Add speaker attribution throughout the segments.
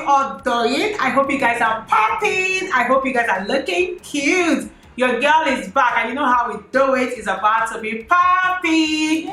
Speaker 1: all doing? I hope you guys are popping. I hope you guys are looking cute. Your girl is back, and you know how we do it. It's about to be poppy.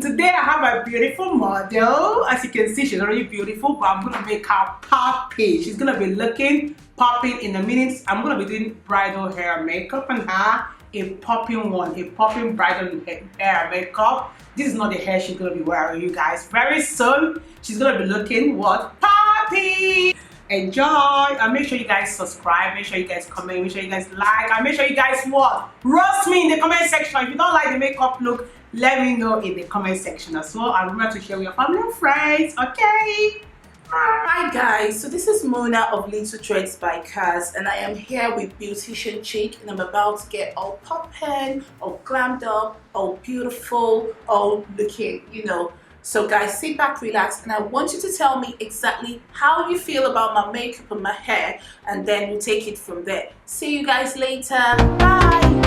Speaker 1: Today I have a beautiful model. As you can see, she's already beautiful, but I'm gonna make her poppy. She's gonna be looking popping in a minute. I'm gonna be doing bridal hair makeup on her. A popping one, a popping bridal hair makeup. This is not the hair she's gonna be wearing, you guys. Very soon, she's gonna be looking what? Poppy! Enjoy, and make sure you guys subscribe, make sure you guys comment, make sure you guys like, and make sure you guys what? Roast me in the comment section. If you don't like the makeup look, let me know in the comment section as well. And remember to share with your family and friends, okay?
Speaker 2: Hi guys, so this is Mona of Little Threads by Kaz, and I am here with Beauticianchic, and I'm about to get all poppin', all glammed up, all beautiful, all looking, you know. So guys, sit back, relax, and I want you to tell me exactly how you feel about my makeup and my hair, and then we'll take it from there. See you guys later. Bye.